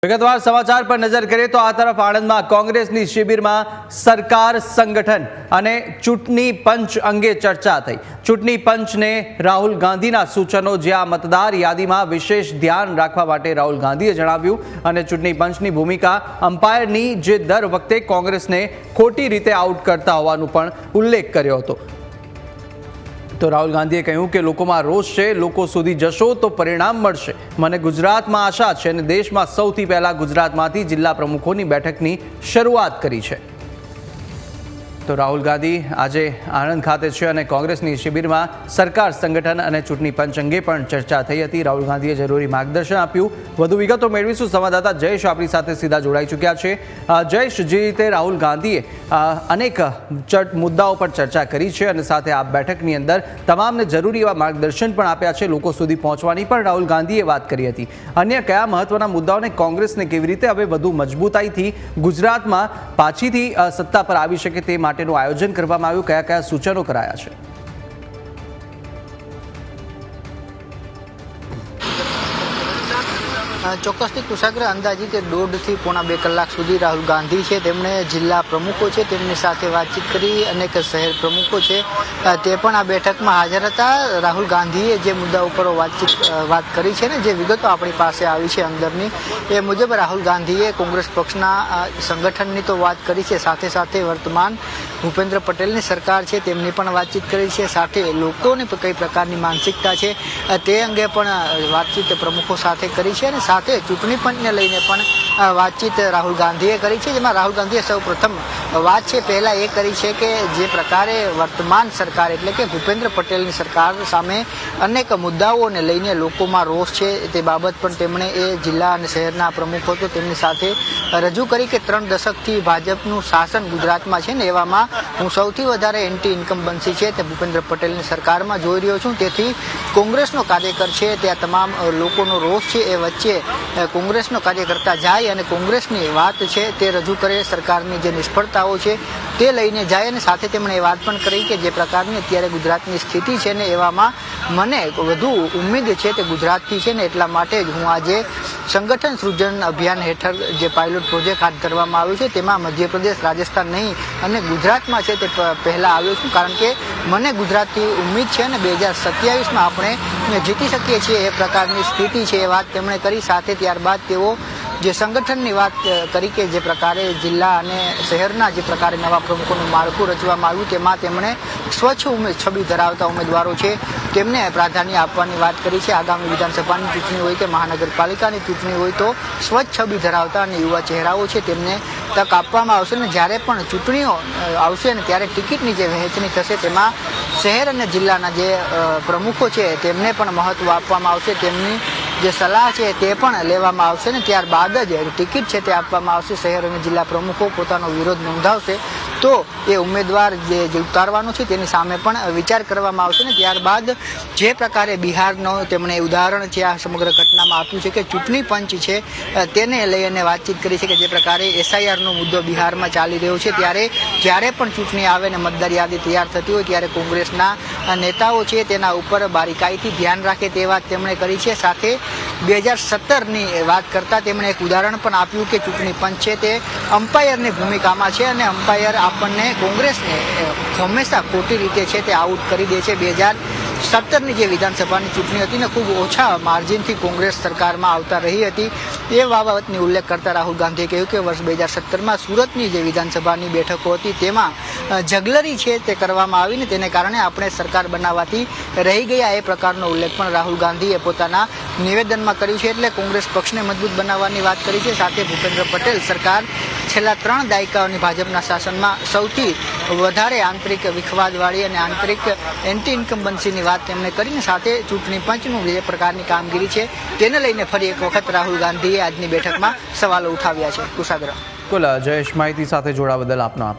વિગતવાર સમાચાર પર નજર કરીએ તો આ તરફ આણંદમાં કોંગ્રેસની શિબિરમાં સરકાર સંગઠન અને ચૂંટણી પંચ અંગે ચર્ચા થઈ। ચૂંટણી પંચને રાહુલ ગાંધીના સૂચનો જ્યાં મતદાર યાદીમાં વિશેષ ધ્યાન રાખવા માટે રાહુલ ગાંધીએ જણાવ્યું અને ચૂંટણી પંચની ભૂમિકા અમ્પાયરની જે દર વખતે કોંગ્રેસને ખોટી રીતે આઉટ કરતા હોવાનું પણ ઉલ્લેખ કર્યો હતો। तो राहुल गांधीए कह્યું કે લોકોમાં રોષ છે, લોકો સુધી જશો તો પરિણામ મળશે। મને ગુજરાતમાં આશા છે અને દેશમાં સૌથી પહેલા ગુજરાતમાંથી જિલ્લા પ્રમુખોની બેઠકની શરૂઆત કરી છે। તો રાહુલ ગાંધી આજે આણંદ ખાતે છે અને કોંગ્રેસની શિબિરમાં સરકાર સંગઠન અને ચૂંટણી પંચ અંગે પણ ચર્ચા થઈ હતી। રાહુલ ગાંધીએ જરૂરી માર્ગદર્શન આપ્યું। વધુ વિગતો મેળવીશું। સંવાદદાતા જયેશ આપણી સાથે સીધા જોડાઈ ચૂક્યા છે। જયેશ, જે રીતે રાહુલ ગાંધીએ અનેક મુદ્દાઓ પર ચર્ચા કરી છે અને સાથે આ બેઠકની અંદર તમામને જરૂરી એવા માર્ગદર્શન પણ આપ્યા છે, લોકો સુધી પહોંચવાની પણ રાહુલ ગાંધીએ વાત કરી હતી। અન્ય કયા મહત્વના મુદ્દાઓને કોંગ્રેસને કેવી રીતે હવે વધુ મજબૂતાઈથી ગુજરાતમાં પાછીથી સત્તા પર આવી શકે તે માટેનું આયોજન કરવામાં આવ્યું, કયા કયા સૂચનો કરાયા છે? ચોક્કસથી કુશાગ્ર અંદાજિત 1.5 થી પોણા 2 કલાક સુધી રાહુલ ગાંધી છે તેમણે જિલ્લા પ્રમુખો છે તેમની સાથે વાતચીત કરી। અનેક શહેર પ્રમુખો છે તે પણ આ બેઠકમાં હાજર હતા। રાહુલ ગાંધીએ જે મુદ્દા ઉપર વાત કરી છે ને જે વિગતો આપણી પાસે આવી છે અંદરની, એ મુજબ રાહુલ ગાંધીએ કોંગ્રેસ પક્ષના સંગઠનની તો વાત કરી છે, સાથે સાથે વર્તમાન ભૂપેન્દ્ર પટેલની સરકાર છે તેમની પણ વાતચીત કરી છે, સાથે લોકોની કઈ પ્રકારની માનસિકતા છે તે અંગે પણ વાતચીત પ્રમુખો સાથે કરી છે અને સાથે ચૂંટણી પંચને લઈને પણ વાતચીત રાહુલ ગાંધીએ કરી છે। જેમાં રાહુલ ગાંધીએ સૌ પ્રથમ વાત છે પહેલા એ કરી છે કે જે પ્રકારે વર્તમાન સરકાર એટલે કે ભૂપેન્દ્ર પટેલની સરકાર સામે અનેક મુદ્દાઓને લઈને લોકોમાં રોષ છે તે બાબત પણ તેમણે એ જિલ્લા અને શહેરના પ્રમુખો તો તેમની સાથે રજૂ કરી કે 3 દશકથી ભાજપનું શાસન ગુજરાતમાં છે ને એવામાં હું સૌથી વધારે એન્ટી ઇન્કમ્બન્સી છે તે ભૂપેન્દ્ર પટેલની સરકારમાં જોઈ રહ્યો છું। તેથી કોંગ્રેસનો કાર્યકર છે ત્યાં તમામ લોકોનો રોષ છે એ વચ્ચે કોંગ્રેસનો કાર્યકર્તા જાય અને કોંગ્રેસની વાત છે તે રજૂ કરે, સરકારની જે નિષ્ફળતાઓ છે તે લઈને જાય અને સાથે તેમણે એ વાત પણ કરી કે જે પ્રકારની અત્યારે ગુજરાતની સ્થિતિ છે ને એવામાં મને વધુ ઉમ્મીદ છે તે ગુજરાતથી છે ને એટલા માટે જ હું આજે સંગઠન સૃજન અભિયાન હેઠળ જે પાયલોટ પ્રોજેક્ટ હાથ ધરવામાં આવ્યો છે તેમાં મધ્યપ્રદેશ, રાજસ્થાન નહીં અને ગુજરાતમાં છે તે પહેલાં આવ્યો છું, કારણ કે મને ગુજરાતથી ઉમ્મીદ છે અને 2027માં આપણે જીતી શકીએ છીએ એ પ્રકારની સ્થિતિ છે એ વાત તેમણે કરી। સાથે ત્યારબાદ તેઓ જે સંગઠનની વાત કરી કે જે પ્રકારે જિલ્લા અને શહેરના જે પ્રકારે નવા પ્રમુખોનું માળખું રચવામાં આવ્યું તેમાં તેમણે સ્વચ્છ છબી ધરાવતા ઉમેદવારો છે તેમને પ્રાધાન્ય આપવાની વાત કરી છે। આગામી વિધાનસભાની ચૂંટણી હોય કે મહાનગરપાલિકાની ચૂંટણી હોય તો સ્વચ્છ છબી ધરાવતા અને યુવા ચહેરાઓ છે તેમને તક આપવામાં આવશે અને જ્યારે પણ ચૂંટણીઓ આવશે ને ત્યારે ટિકિટની જે વહેંચણી થશે તેમાં શહેર અને જિલ્લાના જે પ્રમુખો છે તેમને પણ મહત્વ આપવામાં આવશે, તેમની જે સલાહ છે તે પણ લેવામાં આવશે ને ત્યારબાદ જ ટિકિટ છે તે આપવામાં આવશે। શહેર અને જિલ્લા પ્રમુખો પોતાનો વિરોધ નોંધાવશે તો એ ઉમેદવાર જે ઉતારવાનો છે તેની સામે પણ વિચાર કરવામાં આવશે ને ત્યારબાદ જે પ્રકારે બિહારનો તેમણે ઉદાહરણ છે આ સમગ્ર ઘટનામાં આપ્યું છે કે ચૂંટણી પંચ છે તેને લઈને વાતચીત કરી છે કે જે પ્રકારે SIRનો મુદ્દો બિહારમાં ચાલી રહ્યો છે ત્યારે જ્યારે પણ ચૂંટણી આવે ને મતદાર યાદી તૈયાર થતી હોય ત્યારે કોંગ્રેસના નેતાઓ છે તેના ઉપર બારીકાઈથી ધ્યાન રાખે તે વાત તેમણે કરી છે। સાથે 2017ની વાત કરતા તેમણે એક ઉદાહરણ પણ આપ્યું કે ચૂંટણી પંચ છે તે અમ્પાયરની ભૂમિકામાં છે અને અમ્પાયર આપણને કોંગ્રેસને હંમેશા ખોટી રીતે છે તે આઉટ કરી દે છે। 2017ની જે વિધાનસભાની ચૂંટણી હતી ને ખૂબ ઓછા માર્જિનથી કોંગ્રેસ સરકારમાં આવતા રહી હતી એ બાબતની ઉલ્લેખ કરતા રાહુલ ગાંધીએ કહ્યું કે વર્ષ 2017માં સુરતની જે વિધાનસભાની બેઠકો હતી તેમાં જગલરી છે તે કરવામાં આવીને તેને કારણે આપણે સરકાર બનાવવાથી રહી ગયા એ પ્રકારનો ઉલ્લેખ પણ રાહુલ ગાંધીએ પોતાના નિવેદનમાં કર્યું છે। એટલે કોંગ્રેસ પક્ષને મજબૂત બનાવવાની વાત કરી છે। સાથે ભૂપેન્દ્ર પટેલ સરકાર છેલ્લા 3 દાયકાઓની ભાજપના શાસનમાં સૌથી વધારે આંતરિક વિખવાદવાળી અને આંતરિક એન્ટી ઇન્કમ્બન્સીની વાત તેમણે કરીને સાથે ચૂંટણી પંચનું જે પ્રકારની કામગીરી છે તેને લઈને ફરી એક વખત રાહુલ ગાંધીએ આજની બેઠકમાં સવાલો ઉઠાવ્યા છે। કુશાગ્ર જયેશ, માહિતી સાથે જોડાવા બદલ આપનો આભાર।